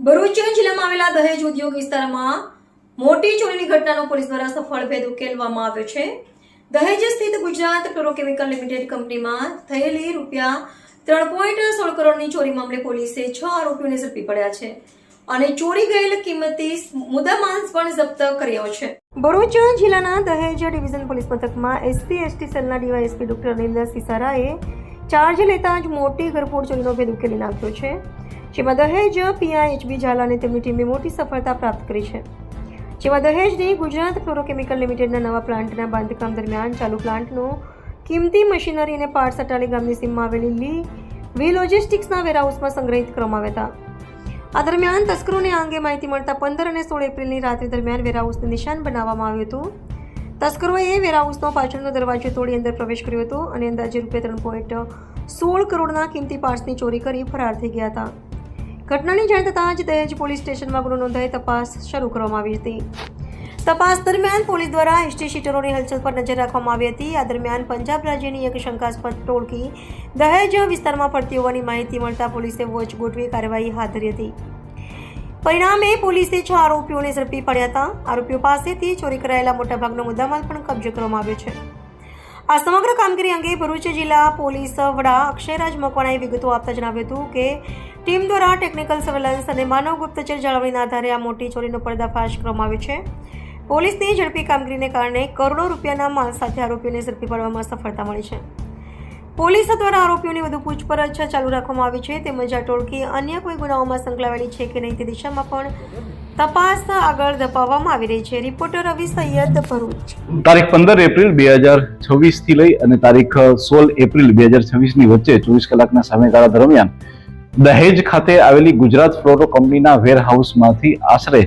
ભરૂચ જિલ્લામાં આવેલા દહેજ ઉદ્યોગ વિસ્તારમાં મોટી ચોરીની ઘટનાનો પોલીસ દ્વારા સફળ ભેદ ઉકેલવામાં આવ્યો છે। દહેજ સ્થિત ગુજરાત ફ્લોરોકેમિકલ લિમિટેડ કંપનીમાં થયેલી ₹3.16 કરોડની ચોરી મામલે પોલીસે 6 આરોપીઓને ઝડપી પડ્યા છે અને ચોરી ગયેલ કિંમતી મુદ્દામાલ પણ જપ્ત કર્યો છે। ભરૂચ જિલ્લાના દહેજ ડિવિઝન પોલીસ મથકમાં SC/ST સેલના ડીવાયએસપી ડોક્ટર અનિલ સિસારાએ ચાર્જ લેતા જ મોટી ઘરફોડ ચોરીનો ભેદ ઉકેલી નાખ્યો છે, જેમાં દહેજ PIHB ઝાલા અને તેમની ટીમે મોટી સફળતા પ્રાપ્ત કરી છે। જેમાં દહેજની ગુજરાત ફ્લોરોકેમિકલ લિમિટેડના નવા પ્લાન્ટના બાંધકામ દરમિયાન ચાલુ પ્લાન્ટનો કિંમતી મશીનરી અને પાર્ટ્સ અટાલી ગામની સીમમાં આવેલી વી લોજિસ્ટિક્સના વેરહાઉસમાં સંગ્રહિત કરવામાં આવ્યા હતા। આ દરમિયાન તસ્કરોને આ અંગે માહિતી મળતા 15 અને 16 એપ્રિલની રાત્રિ દરમિયાન વેરહાઉસને નિશાન બનાવવામાં આવ્યું હતું। તસ્કરોએ વેરહાઉસનો પાછળનો દરવાજો તોડી અંદર પ્રવેશ કર્યો હતો અને અંદાજે ₹3.16 કરોડના કિંમતી પાર્ટ્સની ચોરી કરી ફરાર થઈ ગયા હતા। ઘટનાની જાણ થતાં જ દહેજ પોલીસ સ્ટેશનમાં ગુનો નોંધાઈ તપાસ શરૂ કરવામાં આવી હતી। તપાસ દરમિયાન પોલીસ દ્વારા હિસ્ટ્રી શીટરોની હલચલ પર નજર રાખવામાં આવી હતી। આ દરમિયાન પંજાબ રાજ્યની એક શંકાસ્પદ ટોળકી દહેજ વિસ્તારમાં ફરતી હોવાની માહિતી મળતા પોલીસે વોચ ગોઠવી કાર્યવાહી હાથ ધરી હતી। પરિણામે પોલીસે 6 આરોપીઓને ઝડપી પડ્યા હતા। આરોપીઓ પાસેથી ચોરી કરાયેલા મોટાભાગનો મુદ્દામાલ પણ કબજે કરવામાં આવ્યો છે। આ સમગ્ર કામગીરી અંગે ભરૂચ જિલ્લા પોલીસ વડા અક્ષયરાજ મકવાણાએ વિગતો આપતા જણાવ્યું હતું કે ટીમ દ્વારા ટેકનિકલ સર્વેલન્સ અને માનવ ગુપ્તચર જાળવણીના આધારે આ મોટી ચોરીનો પર્દાફાશ કરવામાં આવ્યો છે। પોલીસની ઝડપી કામગીરીને કારણે કરોડો રૂપિયાના માલ સાથે આરોપીઓને ઝડપી પાડવામાં સફળતા મળી છે। પોલીસ દ્વારા આરોપીઓની વધુ પૂછપરછ ચાલુ રાખવામાં આવી છે, તેમજ આ ટોળકી અન્ય કોઈ ગુનાઓમાં સંકળાયેલી છે કે નહીં તે દિશામાં પણ તપાસ આગળ ધપાવવામાં આવી રહી છે। રિપોર્ટર રવિ સૈયદ, ભરૂચ। તારીખ 15 એપ્રિલ 2026 થી લઈ અને તારીખ 16 એપ્રિલ 2026 ની વચ્ચે 24 કલાકના સમયગાળા દરમિયાન દહેજ ખાતે આવેલી ગુજરાત ફ્લોરો કંપનીના વેરહાઉસમાંથી આશરે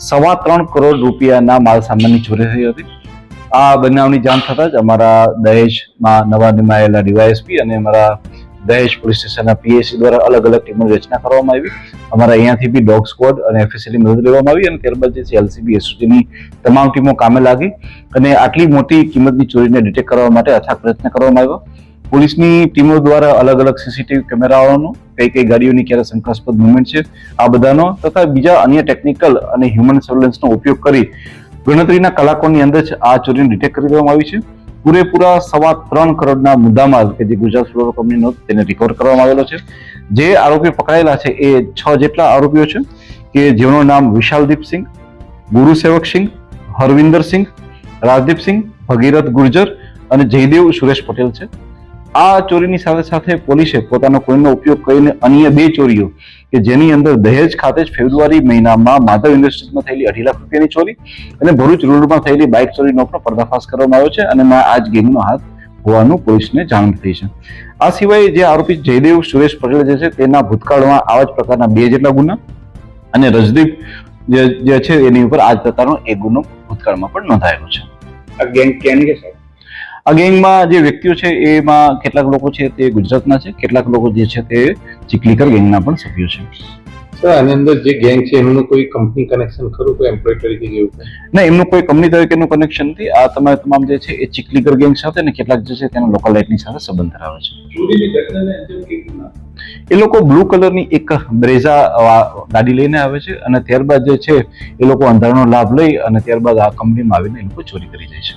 ₹3.25 કરોડ રૂપિયાના માલ સામાનની ચોરી થઈ હતી। આ બનાવની જાણ થતાં જ અમારા દહેજમાં નવા નિમાયેલા ડીવાયએસપી અને અમારા દહેજ પોલીસ સ્ટેશનના PSC દ્વારા અલગ અલગ ટીમોની રચના કરવામાં આવી। અમારા અહીંયાથી બી ડોગ સ્ક્વોડ અને FSLની મદદ લેવામાં આવી અને ત્યારબાદ જે LCB SOGની તમામ ટીમો કામે લાગી અને આટલી મોટી કિંમતની ચોરીને ડિટેક્ટ કરવા માટે અથાગ પ્રયત્ન કરવામાં આવ્યો। પોલીસની ટીમો દ્વારા અલગ અલગ CCTV કેમેરાઓનો કઈ ગાડીઓની ક્યારે શંકાસ્પદ મુવમેન્ટ છે આ બધાનો તથા બીજા અન્ય ટેકનિકલ અને હ્યુમન સર્વેલન્સનો ઉપયોગ કરી ગણતરીના કલાકોની અંદર જ આ ચોરીને ડિટેક્ટ કરી દેવામાં આવી છે। પૂરેપૂરા ₹3.25 કરોડના મુદ્દામાલ કે જે ગુજરાત ફ્લોરો કંપનીનો તેને રિકવર કરવામાં આવેલો છે। જે આરોપીઓ પકડાયેલા છે એ 6 જેટલા આરોપીઓ છે કે જેઓનું નામ વિશાલદીપસિંહ, ગુરુસેવકસિંહ, હરવિંદરસિંહ, રાજદીપસિંહ, ભગીરથ ગુર્જર અને જયદેવ સુરેશ પટેલ છે। આ ચોરીની સાથે સાથે પોલીસે પોતાનો કોઈનો ઉપયોગ કરીને અન્ય 2 ચોરીઓ કે જેની અંદર દહેજ ખાતે જ ફેબ્રુઆરી મહિનામાં માધવ ઇન્ડસ્ટ્રીઝમાં થયેલી 2.5 લાખ રૂપિયાની ચોરી અને ભરૂચ રોડમાં થયેલી બાઇક ચોરીનો પણ પર્દાફાશ કરવામાં આવ્યો છે અને આ જ ગેંગનો હાથ હોવાનું પોલીસને જાણ થઈ છે। આ સિવાય જે આરોપી જયદેવ સુરેશ પટેલ જે છે તેના ભૂતકાળમાં આવા જ પ્રકારના 2 જેટલા ગુના અને રજદીપ જે છે એની ઉપર આ જ પ્રકારનો એક ગુનો ભૂતકાળમાં પણ નોંધાયેલો છે। આ ગેંગ ક્યાંની છે સાહેબ? આ ગેંગમાં જે વ્યક્તિઓ છે એમાં કેટલાક લોકો છે તે ગુજરાતના છે, કેટલાક લોકો જે છે તે ચીખલીકર ગેંગના પણ સભ્યો છે। સર, આની અંદર જે ગેંગ છે એમનું કોઈ કંપની કનેક્શન ખરું, કોઈ એમ્પ્લોય તરીકે જેવું? ના, એમનું કોઈ કંપની તરીકેનું કનેક્શન નથી। આ તમામ જે છે એ ચીખલીકર ગેંગ સાથે અને કેટલાક જે છે તેના લોકલ લાઇટની સાથે સંબંધ ધરાવે છે। એ લોકો બ્લુ કલરની એક બ્રેઝા ગાડી લઈને આવે છે અને ત્યારબાદ જે છે એ લોકો અંધારાનો લાભ લઈ અને ત્યારબાદ આ કંપનીમાં આવીને એ લોકો ચોરી કરી જાય છે।